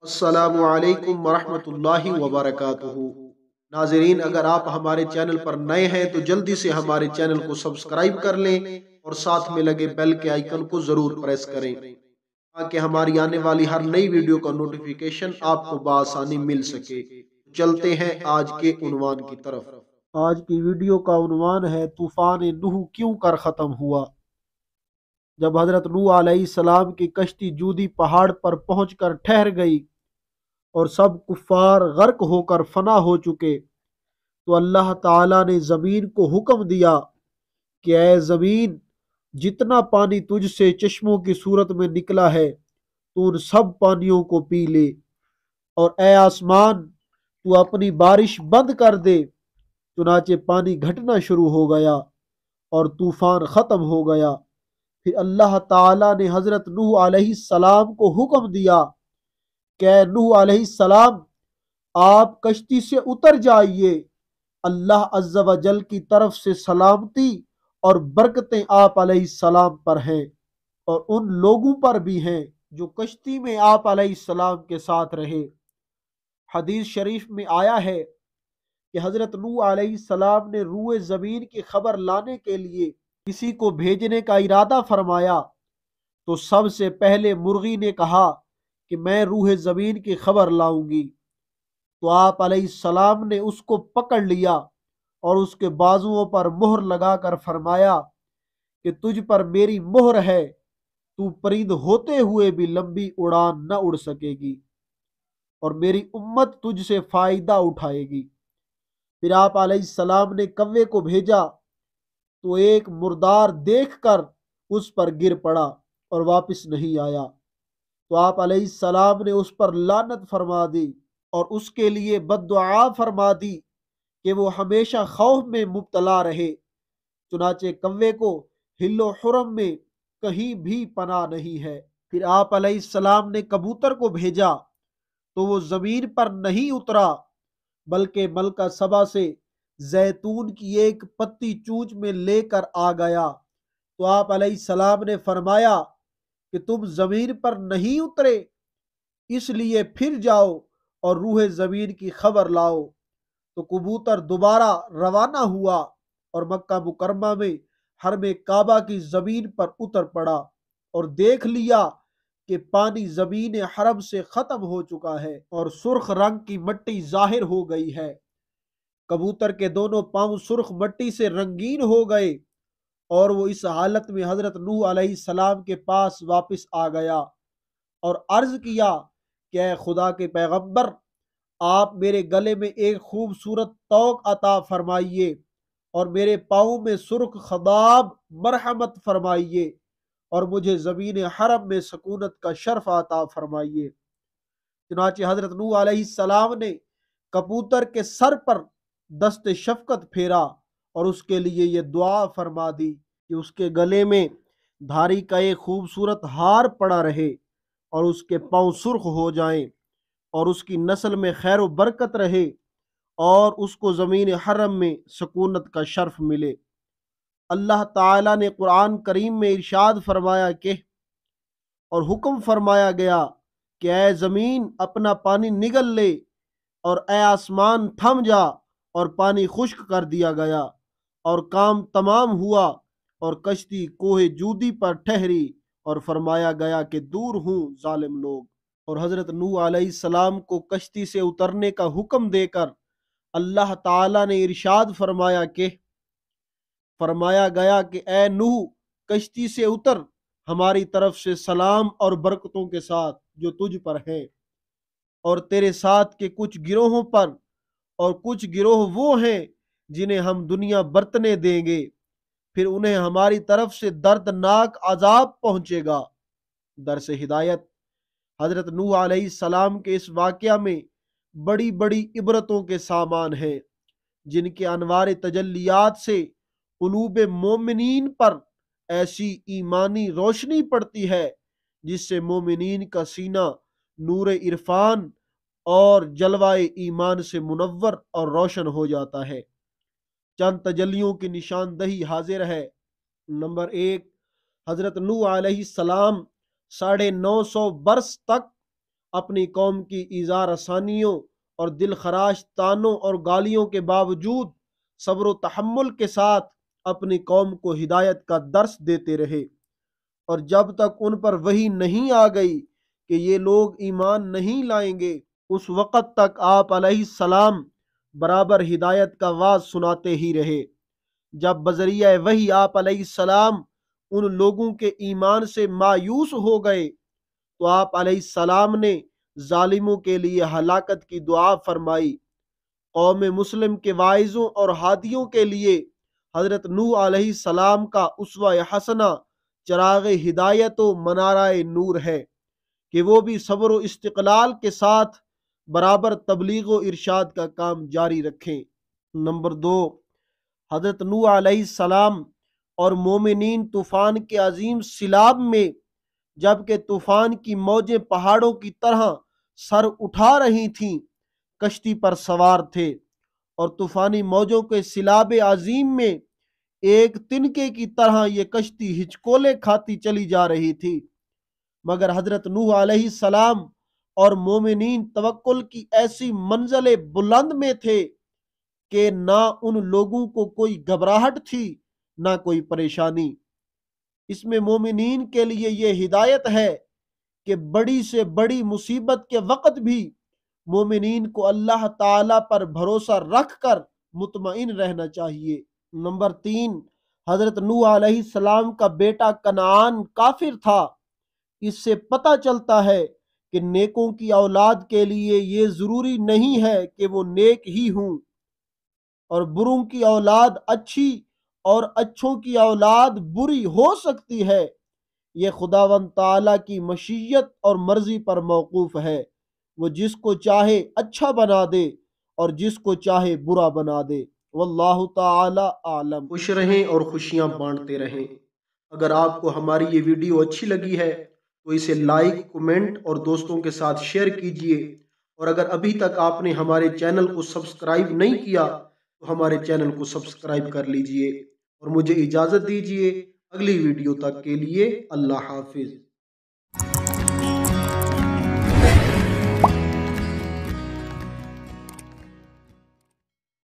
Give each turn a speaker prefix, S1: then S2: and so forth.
S1: السلام علیکم ورحمۃ اللہ وبرکاتہ۔ ناظرین، اگر آپ ہمارے چینل پر نئے ہیں تو جلدی سے ہمارے چینل کو سبسکرائب کر لیں اور ساتھ میں لگے بیل کے آئیکن کو ضرور پریس کریں تاکہ ہماری آنے والی ہر نئی ویڈیو کا نوٹیفیکیشن آپ کو بآسانی مل سکے۔ چلتے ہیں آج کے عنوان کی طرف۔ آج کی ویڈیو کا عنوان ہے طوفان نوح کیوں کر ختم ہوا۔ جب حضرت نوح علیہ السلام کی کشتی جودی پہاڑ پر پہنچ کر ٹھہر گئی اور سب کفار غرق ہو کر فنا ہو چکے تو اللہ تعالیٰ نے زمین کو حکم دیا کہ اے زمین، جتنا پانی تجھ سے چشموں کی صورت میں نکلا ہے تو ان سب پانیوں کو پی لے، اور اے آسمان، تو اپنی بارش بند کر دے۔ چنانچہ پانی گھٹنا شروع ہو گیا اور طوفان ختم ہو گیا۔ پھر اللہ تعالیٰ نے حضرت نوح علیہ السلام کو حکم دیا کہ اے نوح علیہ السلام، آپ کشتی سے اتر جائیے۔ اللہ عز و جل کی طرف سے سلامتی اور برکتیں آپ علیہ السلام پر ہیں اور ان لوگوں پر بھی ہیں جو کشتی میں آپ علیہ السلام کے ساتھ رہے۔ حدیث شریف میں آیا ہے کہ حضرت نوح علیہ السلام نے روئے زمین کی خبر لانے کے لیے کسی کو بھیجنے کا ارادہ فرمایا تو سب سے پہلے مرغی نے کہا کہ میں روح زمین کی خبر لاؤں گی، تو آپ علیہ السلام نے اس کو پکڑ لیا اور اس کے بازوؤں پر مہر لگا کر فرمایا کہ تجھ پر میری مہر ہے، تو پرند ہوتے ہوئے بھی لمبی اڑان نہ اڑ سکے گی اور میری امت تجھ سے فائدہ اٹھائے گی۔ پھر آپ علیہ السلام نے کوے کو بھیجا تو ایک مردار دیکھ کر اس پر گر پڑا اور واپس نہیں آیا، تو آپ علیہ السلام نے اس پر لعنت فرما دی اور اس کے لیے بد دعا فرما دی کہ وہ ہمیشہ خوف میں مبتلا رہے۔ چنانچہ کوے کو حل و حرم میں کہیں بھی پناہ نہیں ہے۔ پھر آپ علیہ السلام نے کبوتر کو بھیجا تو وہ زمین پر نہیں اترا بلکہ ملکہ سبا سے زیتون کی ایک پتی چونچ میں لے کر آ گیا، تو آپ علیہ السلام نے فرمایا کہ تم زمین پر نہیں اترے، اس لیے پھر جاؤ اور روح زمین کی خبر لاؤ۔ تو کبوتر دوبارہ روانہ ہوا اور مکہ مکرمہ میں حرم کعبہ کی زمین پر اتر پڑا اور دیکھ لیا کہ پانی زمین حرم سے ختم ہو چکا ہے اور سرخ رنگ کی مٹی ظاہر ہو گئی ہے۔ کبوتر کے دونوں پاؤں سرخ مٹی سے رنگین ہو گئے اور وہ اس حالت میں حضرت نوح علیہ السلام کے پاس واپس آ گیا اور عرض کیا کہ اے خدا کے پیغمبر، آپ میرے گلے میں ایک خوبصورت طوق عطا فرمائیے اور میرے پاؤں میں سرخ خضاب مرحمت فرمائیے اور مجھے زمین حرم میں سکونت کا شرف عطا فرمائیے۔ چنانچہ حضرت نوح علیہ السلام نے کبوتر کے سر پر دست شفقت پھیرا اور اس کے لیے یہ دعا فرما دی کہ اس کے گلے میں دھاری کا ایک خوبصورت ہار پڑا رہے اور اس کے پاؤں سرخ ہو جائیں اور اس کی نسل میں خیر و برکت رہے اور اس کو زمین حرم میں سکونت کا شرف ملے۔ اللہ تعالیٰ نے قرآن کریم میں ارشاد فرمایا کہ اور حکم فرمایا گیا کہ اے زمین اپنا پانی نگل لے اور اے آسمان تھم جا، اور پانی خشک کر دیا گیا اور کام تمام ہوا اور کشتی کوہ جودی پر ٹھہری اور فرمایا گیا کہ دور ہوں ظالم لوگ۔ اور حضرت نوح علیہ السلام کو کشتی سے اترنے کا حکم دے کر اللہ تعالیٰ نے ارشاد فرمایا کہ فرمایا گیا کہ اے نوح کشتی سے اتر، ہماری طرف سے سلام اور برکتوں کے ساتھ جو تجھ پر ہیں اور تیرے ساتھ کے کچھ گروہوں پر، اور کچھ گروہ وہ ہیں جنہیں ہم دنیا برتنے دیں گے، پھر انہیں ہماری طرف سے دردناک عذاب پہنچے گا۔ درس ہدایت، حضرت نوح علیہ السلام کے اس واقعہ میں بڑی بڑی عبرتوں کے سامان ہیں جن کے انوار تجلیات سے قلوب مومنین پر ایسی ایمانی روشنی پڑتی ہے جس سے مومنین کا سینہ نور عرفان اور جلوہ ایمان سے منور اور روشن ہو جاتا ہے۔ چند تجلیوں کی نشاندہی حاضر ہے۔ نمبر 1، حضرت نوح علیہ السلام 950 برس تک اپنی قوم کی ایذا رسانیوں اور دل خراش تانوں اور گالیوں کے باوجود صبر و تحمل کے ساتھ اپنی قوم کو ہدایت کا درس دیتے رہے، اور جب تک ان پر وحی نہیں آ گئی کہ یہ لوگ ایمان نہیں لائیں گے، اس وقت تک آپ علیہ السلام برابر ہدایت کا واعظ سناتے ہی رہے۔ جب بذریعہ وحی آپ علیہ السلام ان لوگوں کے ایمان سے مایوس ہو گئے تو آپ علیہ السلام نے ظالموں کے لیے ہلاکت کی دعا فرمائی۔ قوم مسلم کے واعظوں اور ہادیوں کے لیے حضرت نوح علیہ السلام کا اسوہ حسنہ چراغ ہدایت و منارہ نور ہے کہ وہ بھی صبر و استقلال کے ساتھ برابر تبلیغ و ارشاد کا کام جاری رکھیں۔ نمبر 2، حضرت نوح علیہ السلام اور مومنین طوفان کے عظیم سیلاب میں جبکہ طوفان کی موجیں پہاڑوں کی طرح سر اٹھا رہی تھیں کشتی پر سوار تھے، اور طوفانی موجوں کے سیلاب عظیم میں ایک تنکے کی طرح یہ کشتی ہچکولے کھاتی چلی جا رہی تھی، مگر حضرت نوح علیہ السلام اور مومنین توکل کی ایسی منزل بلند میں تھے کہ نہ ان لوگوں کو کوئی گھبراہٹ تھی نہ کوئی پریشانی۔ اس میں مومنین کے لیے یہ ہدایت ہے کہ بڑی سے بڑی مصیبت کے وقت بھی مومنین کو اللہ تعالی پر بھروسہ رکھ کر مطمئن رہنا چاہیے۔ نمبر 3، حضرت نوح علیہ السلام کا بیٹا کنعان کافر تھا۔ اس سے پتہ چلتا ہے کہ نیکوں کی اولاد کے لیے یہ ضروری نہیں ہے کہ وہ نیک ہی ہوں، اور بروں کی اولاد اچھی اور اچھوں کی اولاد بری ہو سکتی ہے۔ یہ خداوند تعالیٰ کی مشیت اور مرضی پر موقوف ہے، وہ جس کو چاہے اچھا بنا دے اور جس کو چاہے برا بنا دے۔ واللہ تعالی اعلم۔ خوش رہیں اور خوشیاں بانٹتے رہیں۔ اگر آپ کو ہماری یہ ویڈیو اچھی لگی ہے تو اسے لائک، کومنٹ اور دوستوں کے ساتھ شیئر کیجئے، اور اگر ابھی تک آپ نے ہمارے چینل کو سبسکرائب نہیں کیا تو ہمارے چینل کو سبسکرائب کر لیجئے، اور مجھے اجازت دیجئے اگلی ویڈیو تک کے لیے اللہ حافظ۔